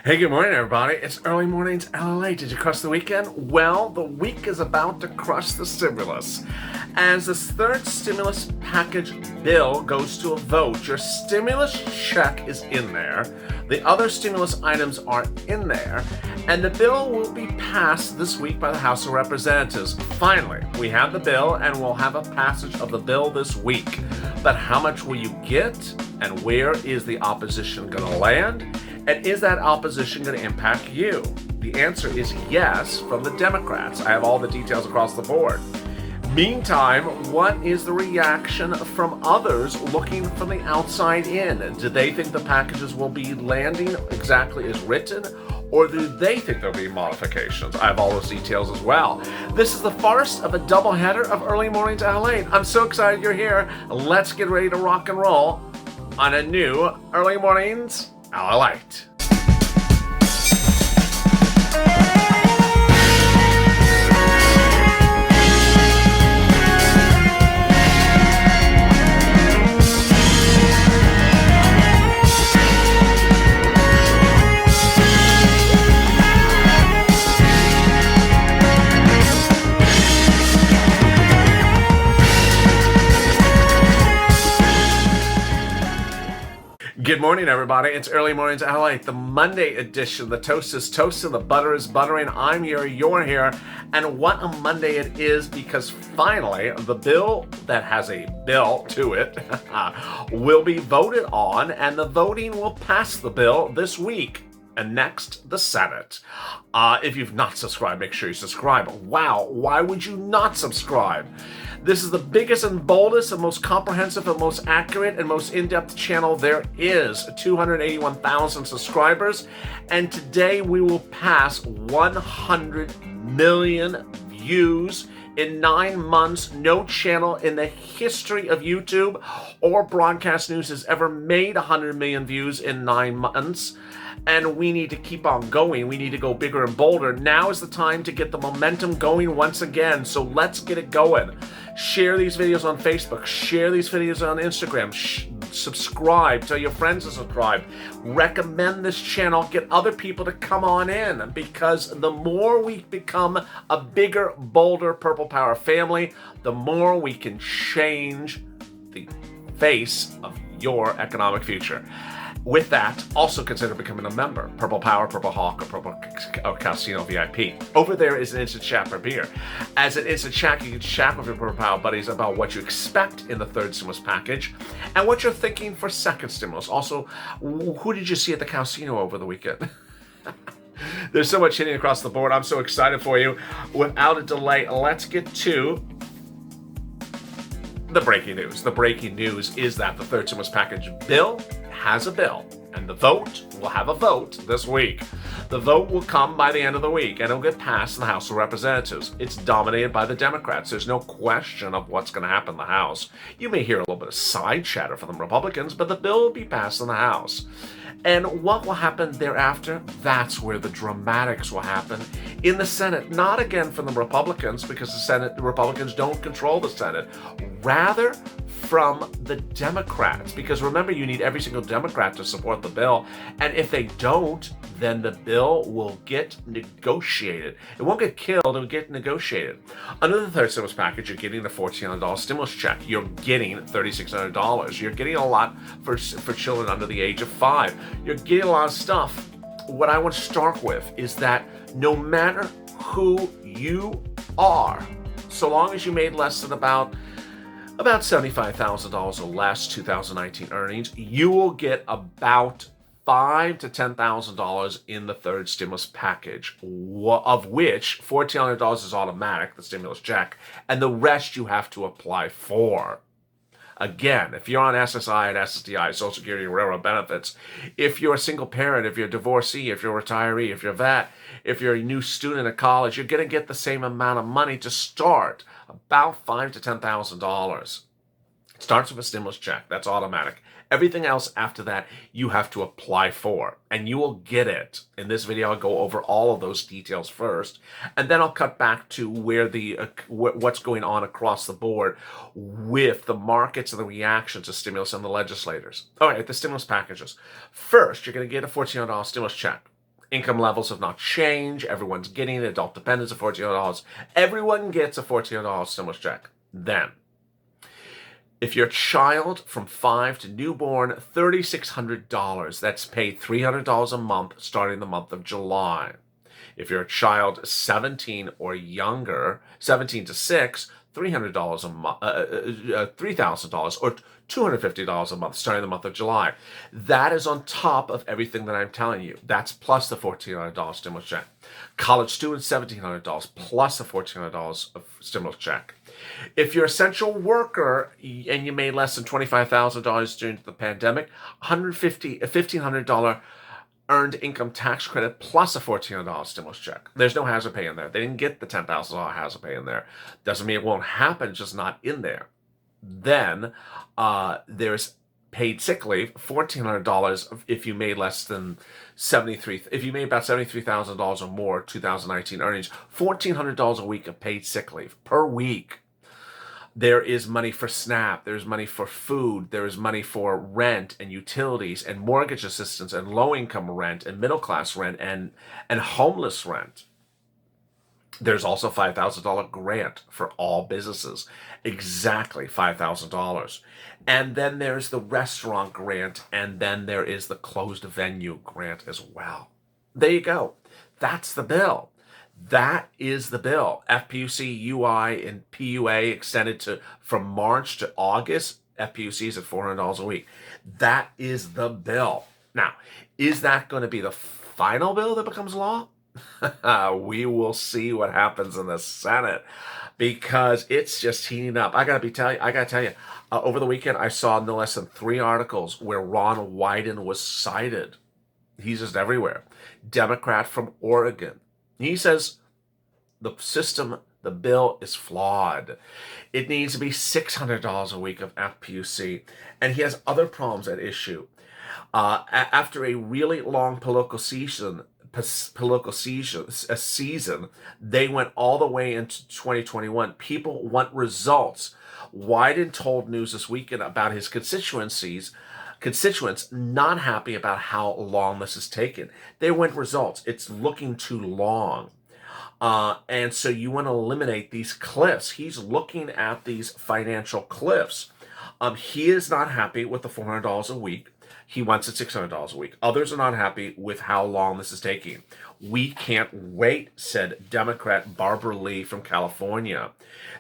Hey, good morning, everybody. It's early mornings LATE. Did you crush the weekend? Well, the week is about to crush the stimulus. As this third stimulus package bill goes to a vote, your stimulus check is in there, the other stimulus items are in there, and the bill will be passed this week by the House of Representatives. Finally, we have the bill, and we'll have a passage of the bill this week. But how much will you get, and where is the opposition going to land? And is that opposition going to impact you? The answer is yes from the Democrats. I have all the details across the board. Meantime, what is the reaction from others looking from the outside in? Do they think the packages will be landing exactly as written? Or do they think there'll be modifications? I have all those details as well. This is the first of a doubleheader of Early Mornings LA. I'm so excited you're here. Let's get ready to rock and roll on a new Early Mornings LATE. Good morning, everybody. It's Early Mornings LA, the Monday edition. The toast is toasted, the butter is buttering. I'm here, you're here. And what a Monday it is, because finally, the bill that has a bill to it will be voted on, and the voting will pass the bill this week. And next, the Senate. If you've not subscribed, make sure you subscribe. Wow, why would you not subscribe? This is the biggest and boldest and most comprehensive and most accurate and most in-depth channel there is. 281,000 subscribers. And today we will pass 100 million views in 9 months. No channel in the history of YouTube or broadcast news has ever made 100 million views in 9 months. And we need to keep on going. We need to go bigger and bolder. Now is the time to get the momentum going once again. So let's get it going. Share these videos on Facebook. Share these videos on Instagram. Subscribe. Tell your friends to subscribe. Recommend this channel. Get other people to come on in, because the more we become a bigger, bolder Purple Power family, the more we can change the face of your economic future. With that, also consider becoming a member. Purple Power, Purple Hawk, or Casino VIP. Over there is an instant chat for beer. As an instant chat, you can chat with your Purple Power buddies about what you expect in the third stimulus package and what you're thinking for second stimulus. Also, who did you see at the casino over the weekend? There's so much hitting across the board. I'm so excited for you. Without a delay, let's get to the breaking news. The breaking news is that the third stimulus package bill has a bill, and the vote will have a vote this week. The vote will come by the end of the week, and it'll get passed in the House of Representatives. It's dominated by the Democrats. There's no question of what's going to happen in the House. You may hear a little bit of side chatter from the Republicans, but the bill will be passed in the House. And what will happen thereafter? That's where the dramatics will happen in the Senate. Not again from the Republicans, because the Republicans don't control the Senate. Rather from the Democrats, because remember, you need every single Democrat to support the bill, and if they don't, then the bill will get negotiated. It won't get killed, it will get negotiated. Under the third stimulus package, you're getting a $1,400 stimulus check. You're getting $3,600. You're getting a lot for children under the age of 5. You're getting a lot of stuff. What I want to start with is that no matter who you are, so long as you made less than about $75,000 or less 2019 earnings, you will get about $5,000 to $10,000 in the third stimulus package, of which $1,400 is automatic, the stimulus check, and the rest you have to apply for. Again, if you're on SSI and SSDI, Social Security and Railroad benefits, if you're a single parent, if you're a divorcee, if you're a retiree, if you're a vet, if you're a new student at college, you're going to get the same amount of money to start, about $5,000 to $10,000. It starts with a stimulus check. That's automatic. Everything else after that, you have to apply for, and you will get it. In this video, I'll go over all of those details first, and then I'll cut back to where what's going on across the board with the markets and the reaction to stimulus and the legislators. All right, the stimulus packages. First, you're going to get a $1,400 stimulus check. Income levels have not changed. Everyone's getting adult dependents of $1,400. Everyone gets a $1,400 stimulus check. Then, if your child from 5 to newborn, $3,600. That's paid $300 a month starting the month of July. If you're a child 17 or younger, 17 to 6, $300 a month, $3,000 or $250 a month starting the month of July. That is on top of everything that I'm telling you. That's plus the $1,400 stimulus check. College students, $1,700 plus the $1,400 of stimulus check. If you're an essential worker and you made less than $25,000 during the pandemic, $1,500 earned income tax credit plus a $1,400 stimulus check. There's no hazard pay in there. They didn't get the $10,000 hazard pay in there. Doesn't mean it won't happen, it's just not in there. Then there's paid sick leave, $1,400 if you made less than if you made about $73,000 or more 2019 earnings, $1,400 a week of paid sick leave per week. There is money for SNAP, there's money for food, there is money for rent and utilities and mortgage assistance and low-income rent and middle-class rent and homeless rent. There's also a $5,000 grant for all businesses, exactly $5,000. And then there's the restaurant grant, and then there is the closed venue grant as well. There you go. That's the bill. That is the bill. FPUC, UI, and PUA extended from March to August. FPUC is at $400 a week. That is the bill. Now, is that going to be the final bill that becomes law? We will see what happens in the Senate because it's just heating up. I gotta tell you, over the weekend I saw no less than 3 articles where Ron Wyden was cited. He's just everywhere. Democrat from Oregon. He says the bill is flawed. It needs to be $600 a week of FPUC, and he has other problems at issue. After a really long political season, they went all the way into 2021. People want results. Wyden told News This Weekend about his constituents not happy about how long this is taken. They want results. It's looking too long. And so you want to eliminate these cliffs. He's looking at these financial cliffs. He is not happy with the $400 a week. He wants it $600 a week. Others are not happy with how long this is taking. We can't wait, said Democrat Barbara Lee from California.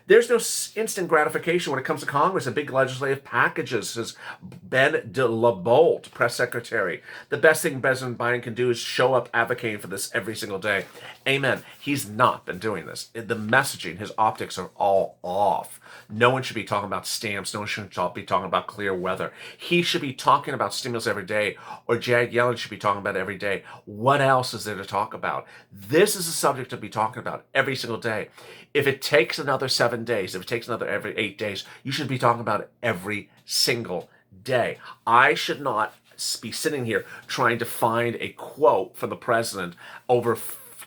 There's no instant gratification when it comes to Congress and big legislative packages, says Ben de la Bolt, press secretary. The best thing President Biden can do is show up advocating for this every single day. Amen. He's not been doing this. The messaging, his optics are all off. No one should be talking about stamps. No one should be talking about clear weather. He should be talking about stimulus every day, or Janet Yellen should be talking about it every day. What else is there to talk about? This is a subject to be talking about every single day. If it takes another 7 days, if it takes another every 8 days, you should be talking about it every single day. I should not be sitting here trying to find a quote from the president over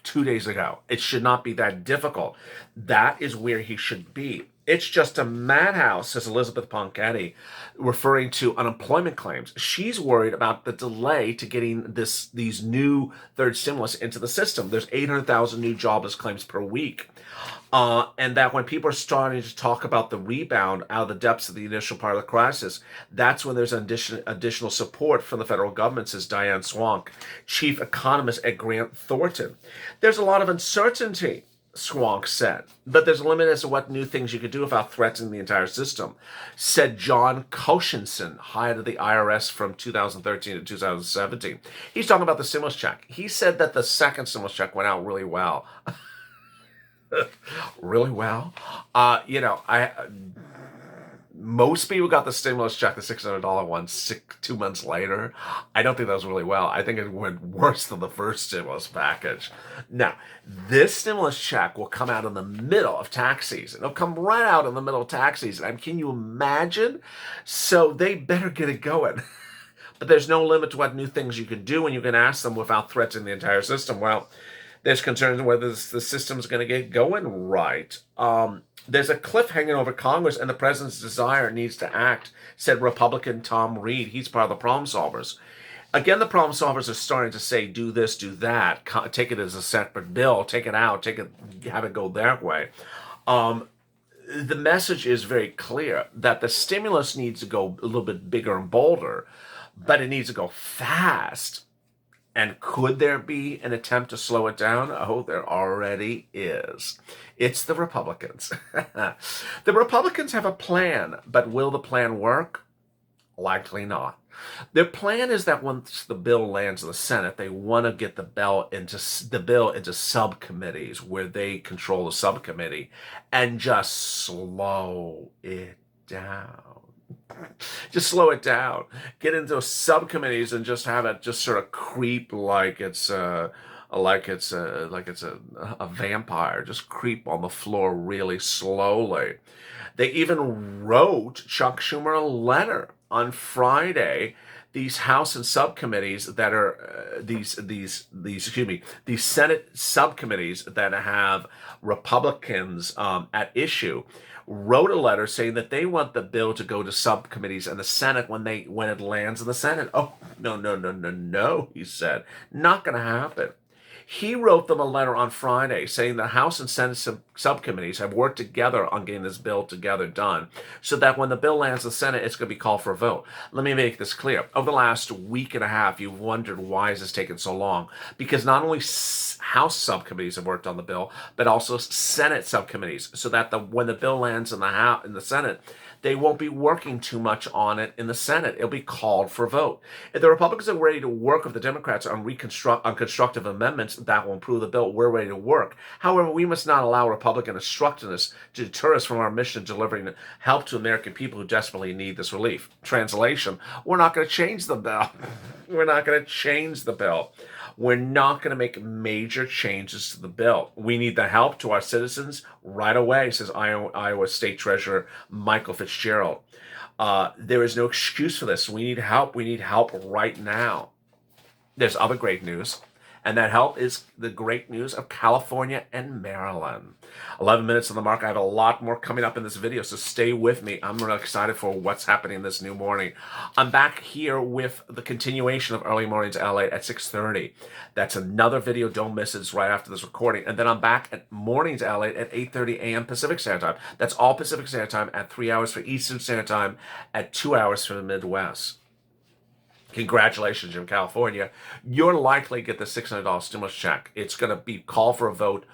2 days ago. It should not be that difficult. That is where he should be. It's just a madhouse, says Elizabeth Ponchetti, referring to unemployment claims. She's worried about the delay to getting these new third stimulus into the system. There's 800,000 new jobless claims per week. And that when people are starting to talk about the rebound out of the depths of the initial part of the crisis, that's when there's additional support from the federal government, says Diane Swank, chief economist at Grant Thornton. There's a lot of uncertainty, Swank said, but there's a limit as to what new things you could do without threatening the entire system, said John Koshinson, hired at the IRS from 2013 to 2017. He's talking about the stimulus check. He said that the second stimulus check went out really well. Really well. Most people got the stimulus check, the $600 one, 2 months later. I don't think that was really well. I think it went worse than the first stimulus package. Now, this stimulus check will come out in the middle of tax season. It'll come right out in the middle of tax season. I mean, can you imagine? So they better get it going. But there's no limit to what new things you can do, and you can ask them without threatening the entire system. Well, there's concerns whether the system's going to get going right. There's a cliff hanging over Congress, and the president's desire needs to act, said Republican Tom Reed. He's part of the problem solvers. Again, the problem solvers are starting to say, do this, do that, take it as a separate bill, take it out, have it go that way. The message is very clear that the stimulus needs to go a little bit bigger and bolder, but it needs to go fast. And could there be an attempt to slow it down? Oh, there already is. It's the Republicans. The Republicans have a plan, but will the plan work? Likely not. Their plan is that once the bill lands in the Senate, they want to get the bill into subcommittees where they control the subcommittee and just slow it down. Just slow it down. Get into subcommittees and just have it just sort of creep like it's a vampire. Just creep on the floor really slowly. They even wrote Chuck Schumer a letter on Friday. These House and subcommittees that are these Senate subcommittees that have Republicans at issue wrote a letter saying that they want the bill to go to subcommittees and the Senate when it lands in the Senate. Oh, no, he said. Not going to happen. He wrote them a letter on Friday saying the House and Senate subcommittees have worked together on getting this bill done so that when the bill lands in the Senate, it's going to be called for a vote. Let me make this clear. Over the last week and a half, you've wondered why is this taking so long? Because not only House subcommittees have worked on the bill, but also Senate subcommittees, so that when the bill lands in the Senate, they won't be working too much on it in the Senate. It'll be called for a vote. If the Republicans are ready to work with the Democrats on constructive amendments that will improve the bill, we're ready to work. However, we must not allow Republican obstructionists to deter us from our mission of delivering help to American people who desperately need this relief. Translation, we're not going to change the bill. We're not going to change the bill. We're not going to make major changes to the bill. We need the help to our citizens right away, says Iowa State Treasurer Michael Fitzgerald. There is no excuse for this. We need help. We need help right now. There's other great news, and that help is the great news of California and Maryland. 11 minutes on the mark. I have a lot more coming up in this video, so stay with me. I'm really excited for what's happening this new morning. I'm back here with the continuation of Early Mornings LA at 6:30. That's another video. Don't miss it. It's right after this recording. And then I'm back at Mornings LA at 8:30 a.m. Pacific Standard Time. That's all Pacific Standard Time at 3 hours for Eastern Standard Time at 2 hours for the Midwest. Congratulations, in California. You'll likely get the $600 stimulus check. It's going to be called for a vote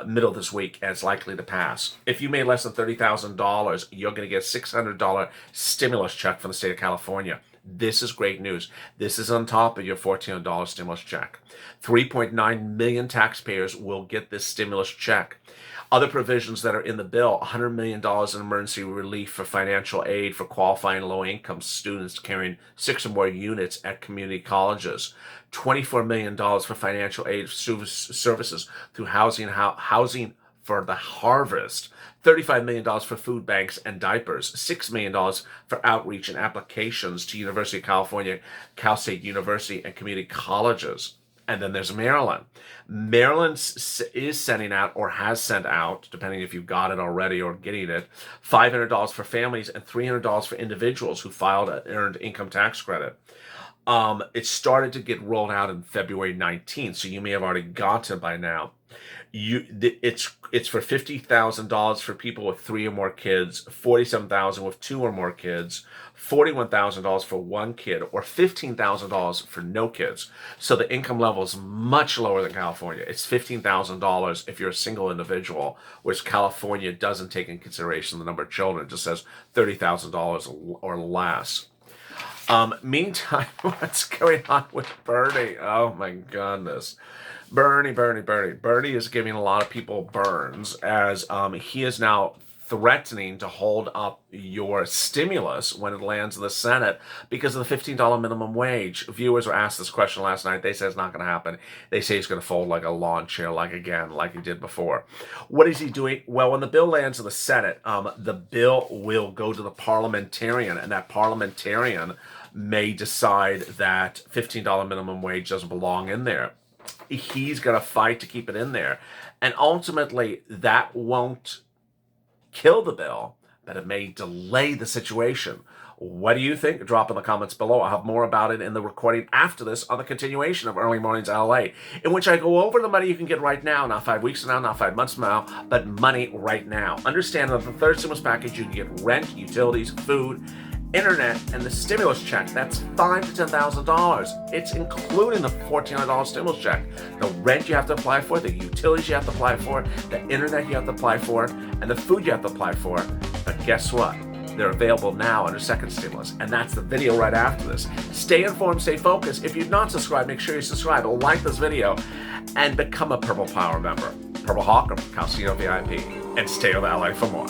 middle of this week, and it's likely to pass. If you made less than $30,000, you're going to get a $600 stimulus check from the state of California. This is great news. This is on top of your $1,400 stimulus check. 3.9 million taxpayers will get this stimulus check. Other provisions that are in the bill: $100 million in emergency relief for financial aid for qualifying low-income students carrying 6 or more units at community colleges. $24 million for financial aid services through housing for the harvest. $35 million for food banks and diapers. $6 million for outreach and applications to University of California, Cal State University, and community colleges. And then there's Maryland. Maryland is sending out, or has sent out, depending if you've got it already or getting it, $500 for families and $300 for individuals who filed an earned income tax credit. It started to get rolled out in February 19th, so you may have already gotten it by now. It's for $50,000 for people with 3 or more kids, $47,000 with 2 or more kids, $41,000 for 1 kid, or $15,000 for no kids. So the income level is much lower than California. It's $15,000 if you're a single individual, whereas California doesn't take into consideration the number of children. It just says $30,000 or less. Meantime, what's going on with Bernie? Oh my goodness. Bernie is giving a lot of people burns as he is now threatening to hold up your stimulus when it lands in the Senate because of the $15 minimum wage. Viewers were asked this question last night. They say it's not going to happen. They say he's going to fold like a lawn chair, like he did before. What is he doing? Well, when the bill lands in the Senate, the bill will go to the parliamentarian, and that parliamentarian may decide that $15 minimum wage doesn't belong in there. He's going to fight to keep it in there. And ultimately, that won't kill the bill, but it may delay the situation. What do you think? Drop in the comments below. I'll have more about it in the recording after this on the continuation of Early Mornings LA, in which I go over the money you can get right now, not 5 weeks from now, not 5 months from now, but money right now. Understand that the third stimulus package, you can get rent, utilities, food, internet, and the stimulus check. That's $5,000 to $10,000. It's including the $1,400 stimulus check. The rent you have to apply for, the utilities you have to apply for, the internet you have to apply for, and the food you have to apply for. But guess what? They're available now under second stimulus, and that's the video right after this. Stay informed, stay focused. If you've not subscribed, make sure you subscribe, like this video, and become a Purple Power member. Purple Hawk or Calcino VIP. And stay with LA for more.